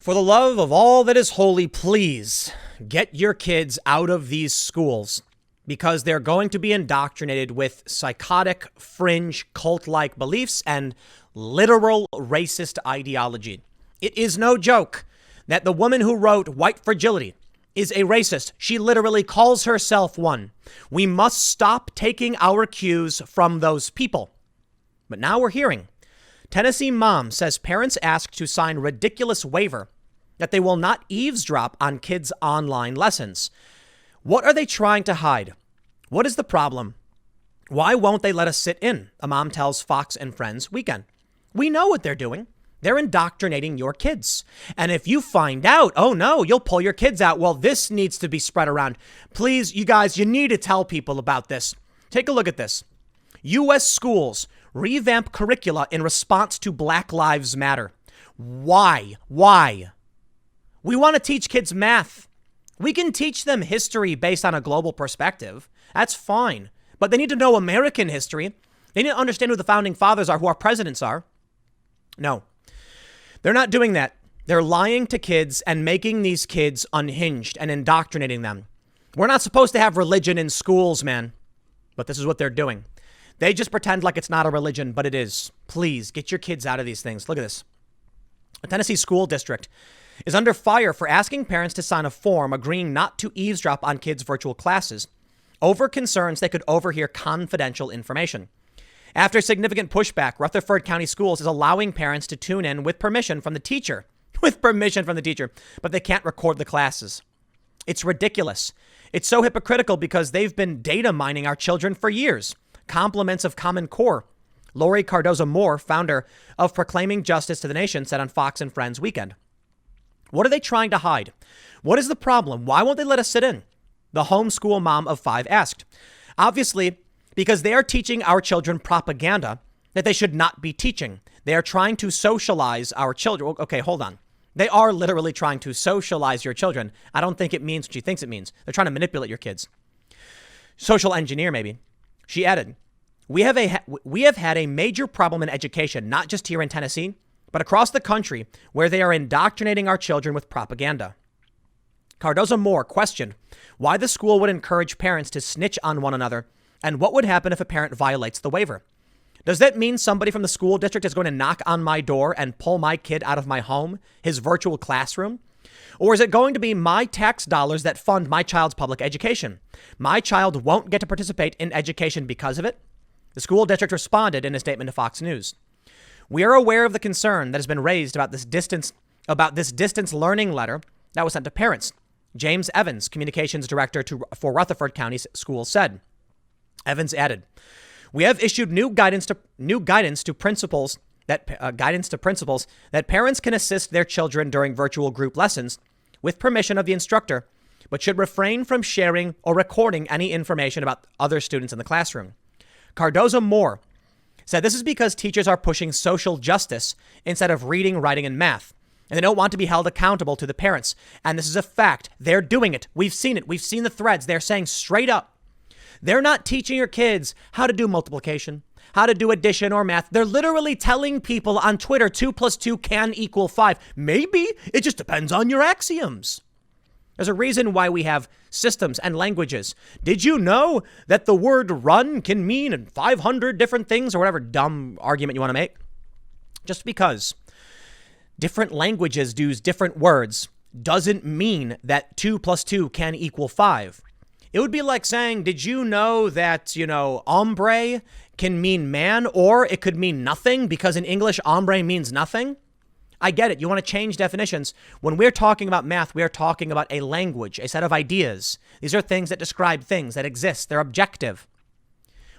For the love of all that is holy, please get your kids out of these schools because they're going to be indoctrinated with psychotic, fringe, cult-like beliefs and literal racist ideology. It is no joke that the woman who wrote White Fragility is a racist. She literally calls herself one. We must stop taking our cues from those people. But now we're hearing Tennessee mom says parents asked to sign ridiculous waiver that they will not eavesdrop on kids' online lessons. What are they trying to hide? What is the problem? Why won't they let us sit in? A mom tells Fox and Friends Weekend. We know what they're doing. They're indoctrinating your kids. And if you find out, oh no, you'll pull your kids out. Well, this needs to be spread around. Please, you guys, you need to tell people about this. Take a look at this. U.S. schools revamp curricula in response to Black Lives Matter. Why? We want to teach kids math. We can teach them history based on a global perspective. That's fine. But they need to know American history. They need to understand who the founding fathers are, who our presidents are. No, they're not doing that. They're lying to kids and making these kids unhinged and indoctrinating them. We're not supposed to have religion in schools, man. But this is what they're doing. They just pretend like it's not a religion, but it is. Please get your kids out of these things. Look at this. A Tennessee school district is under fire for asking parents to sign a form agreeing not to eavesdrop on kids' virtual classes over concerns they could overhear confidential information. After significant pushback, Rutherford County Schools is allowing parents to tune in with permission from the teacher. But they can't record the classes. It's ridiculous. It's so hypocritical because they've been data mining our children for years. Compliments of Common Core. Lori Cardozo-Moore, founder of Proclaiming Justice to the Nation, said on Fox and Friends Weekend. What are they trying to hide? What is the problem? Why won't they let us sit in? The homeschool mom of 5 asked. Obviously, because they are teaching our children propaganda that they should not be teaching. They are trying to socialize our children. Okay, hold on. They are literally trying to socialize your children. I don't think it means what she thinks it means. They're trying to manipulate your kids. Social engineer, maybe. She added, we have had a major problem in education, not just here in Tennessee, but across the country, where they are indoctrinating our children with propaganda. Cardozo-Moore questioned why the school would encourage parents to snitch on one another and what would happen if a parent violates the waiver. Does that mean somebody from the school district is going to knock on my door and pull my kid out of my home, his virtual classroom? Or is it going to be my tax dollars that fund my child's public education? My child won't get to participate in education because of it? The school district responded in a statement to Fox News. We are aware of the concern that has been raised about this distance learning letter that was sent to parents. James Evans, communications director for Rutherford County Schools, said. Evans added, we have issued new guidance to principals that parents can assist their children during virtual group lessons with permission of the instructor, but should refrain from sharing or recording any information about other students in the classroom. Cardozo-Moore said this is because teachers are pushing social justice instead of reading, writing, and math, and they don't want to be held accountable to the parents. And this is a fact. They're doing it. We've seen it. We've seen the threads. They're saying straight up, they're not teaching your kids how to do multiplication, how to do addition or math. They're literally telling people on Twitter 2 + 2 can equal 5. Maybe it just depends on your axioms. There's a reason why we have systems and languages. Did you know that the word run can mean 500 different things, or whatever dumb argument you want to make? Just because different languages use different words doesn't mean that 2 + 2 can equal 5. It would be like saying, did you know that, hombre can mean man, or it could mean nothing because in English, hombre means nothing? I get it. You want to change definitions. When we're talking about math, we are talking about a language, a set of ideas. These are things that describe things that exist. They're objective.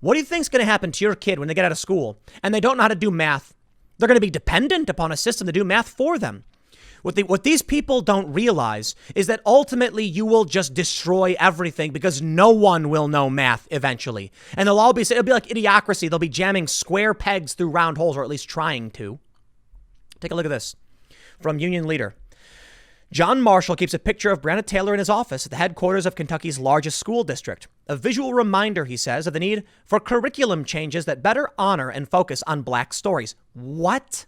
What do you think is going to happen to your kid when they get out of school and they don't know how to do math? They're going to be dependent upon a system to do math for them. What these people don't realize is that ultimately you will just destroy everything because no one will know math eventually. And it'll be like idiocracy. They'll be jamming square pegs through round holes, or at least trying to. Take a look at this from Union Leader. John Marshall keeps a picture of Breonna Taylor in his office at the headquarters of Kentucky's largest school district. A visual reminder, he says, of the need for curriculum changes that better honor and focus on Black stories. What?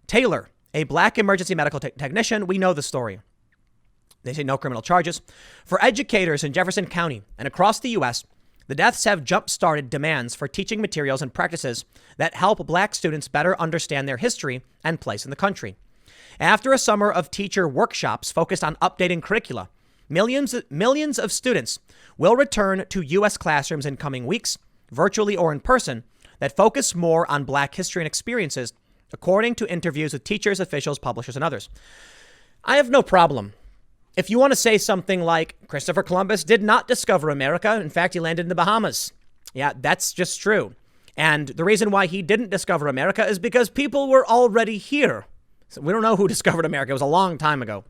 Taylor, a black emergency medical technician. We know the story. They say no criminal charges. For educators in Jefferson County and across the U.S., the deaths have jump-started demands for teaching materials and practices that help black students better understand their history and place in the country. After a summer of teacher workshops focused on updating curricula, millions of students will return to U.S. classrooms in coming weeks, virtually or in person, that focus more on black history and experiences, according to interviews with teachers, officials, publishers, and others. I have no problem if you want to say something like Christopher Columbus did not discover America. In fact, he landed in the Bahamas. Yeah, that's just true. And the reason why he didn't discover America is because people were already here. So we don't know who discovered America. It was a long time ago.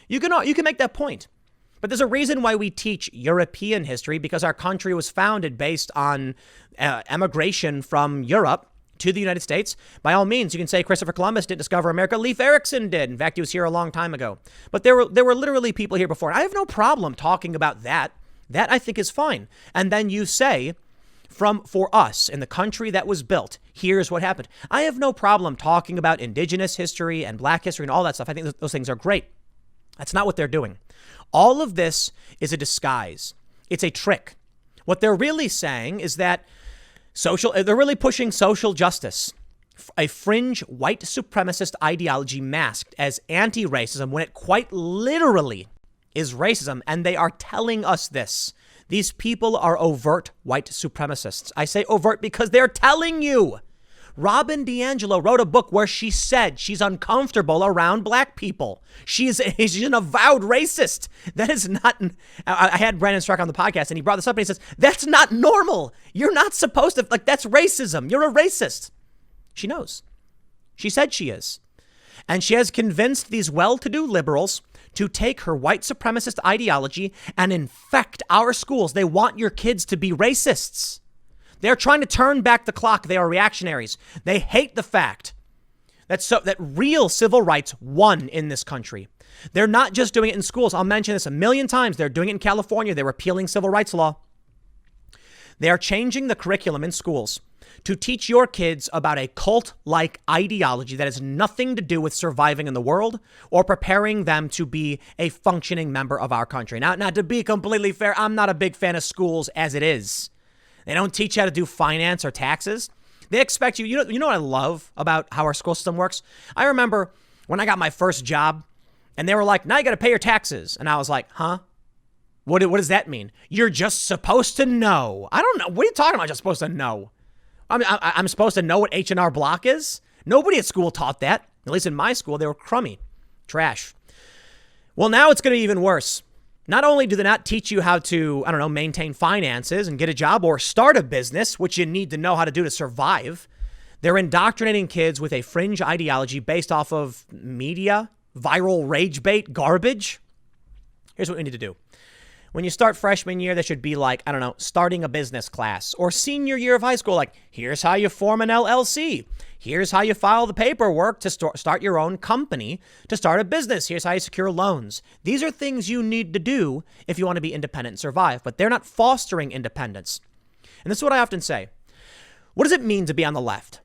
You can make that point. But there's a reason why we teach European history, because our country was founded based on emigration from Europe to the United States. By all means, you can say Christopher Columbus didn't discover America. Leif Erikson did. In fact, he was here a long time ago. But there were literally people here before. I have no problem talking about that. That I think is fine. And then you say, for us in the country that was built, here's what happened. I have no problem talking about indigenous history and black history and all that stuff. I think those things are great. That's not what they're doing. All of this is a disguise. It's a trick. What they're really saying is that they're really pushing social justice, a fringe white supremacist ideology masked as anti-racism when it quite literally is racism. And they are telling us this. These people are overt white supremacists. I say overt because they're telling you. Robin DiAngelo wrote a book where she said she's uncomfortable around black people. She's an avowed racist. That is not. I had Brandon Struck on the podcast and he brought this up and he says, that's not normal. You're not supposed to, that's racism. You're a racist. She knows. She said she is. And she has convinced these well-to-do liberals to take her white supremacist ideology and infect our schools. They want your kids to be racists. They're trying to turn back the clock. They are reactionaries. They hate the fact that real civil rights won in this country. They're not just doing it in schools. I'll mention this a million times. They're doing it in California. They're repealing civil rights law. They are changing the curriculum in schools to teach your kids about a cult-like ideology that has nothing to do with surviving in the world or preparing them to be a functioning member of our country. Now, to be completely fair, I'm not a big fan of schools as it is. They don't teach you how to do finance or taxes. They expect you. You know what I love about how our school system works? I remember when I got my first job and they were like, now you got to pay your taxes. And I was like, huh? What does that mean? You're just supposed to know. I don't know. What are you talking about? Just supposed to know. I mean, I'm supposed to know what H&R Block is? Nobody at school taught that. At least in my school, they were crummy. Trash. Well, now it's going to be even worse. Not only do they not teach you how to, maintain finances and get a job or start a business, which you need to know how to do to survive, they're indoctrinating kids with a fringe ideology based off of media, viral rage bait, garbage. Here's what we need to do. When you start freshman year, there should be starting a business class, or senior year of high school. Like, here's how you form an LLC. Here's how you file the paperwork to start your own company, to start a business. Here's how you secure loans. These are things you need to do if you want to be independent and survive, but they're not fostering independence. And this is what I often say. What does it mean to be on the left?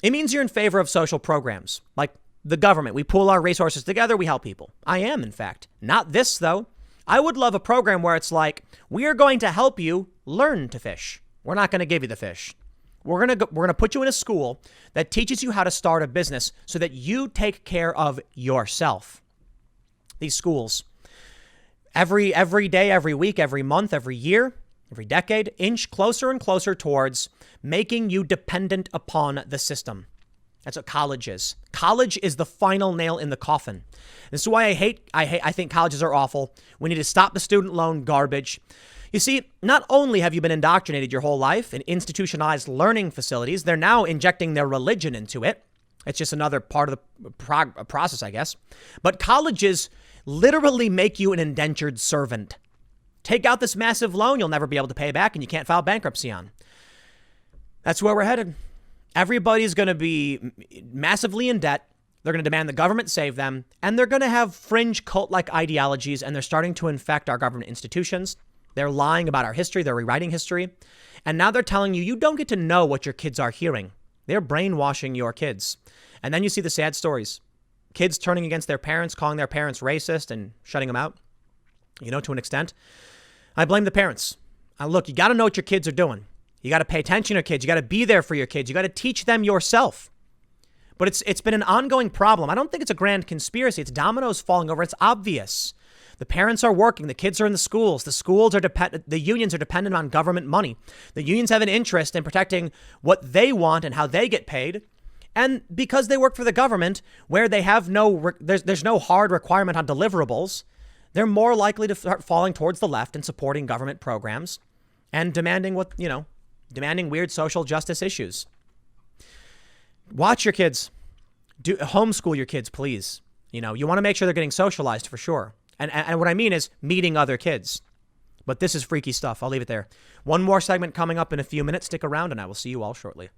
It means you're in favor of social programs, like the government. We pool our resources together. We help people. I am, in fact. Not this, though. I would love a program where it's like, we are going to help you learn to fish. We're not going to give you the fish. We're going to put you in a school that teaches you how to start a business so that you take care of yourself. These schools, every day, every week, every month, every year, every decade, inch closer and closer towards making you dependent upon the system. That's what college is. College is the final nail in the coffin. This is why I think colleges are awful. We need to stop the student loan garbage. You see, not only have you been indoctrinated your whole life in institutionalized learning facilities, they're now injecting their religion into it. It's just another part of the process, I guess. But colleges literally make you an indentured servant. Take out this massive loan you'll never be able to pay back and you can't file bankruptcy on. That's where we're headed. Everybody's going to be massively in debt. They're going to demand the government save them. And they're going to have fringe cult-like ideologies. And they're starting to infect our government institutions. They're lying about our history. They're rewriting history. And now they're telling you, you don't get to know what your kids are hearing. They're brainwashing your kids. And then you see the sad stories. kids turning against their parents, calling their parents racist and shutting them out, to an extent. I blame the parents. Look, you got to know what your kids are doing. You got to pay attention to your kids. You got to be there for your kids. You got to teach them yourself. But it's been an ongoing problem. I don't think it's a grand conspiracy. It's dominoes falling over. It's obvious. The parents are working. The kids are in the schools. The unions are dependent on government money. The unions have an interest in protecting what they want and how they get paid. And because they work for the government, where they have there's no hard requirement on deliverables, they're more likely to start falling towards the left and supporting government programs and demanding weird social justice issues. Watch your kids. Homeschool your kids, please. You want to make sure they're getting socialized for sure. And what I mean is meeting other kids. But this is freaky stuff. I'll leave it there. One more segment coming up in a few minutes. Stick around and I will see you all shortly.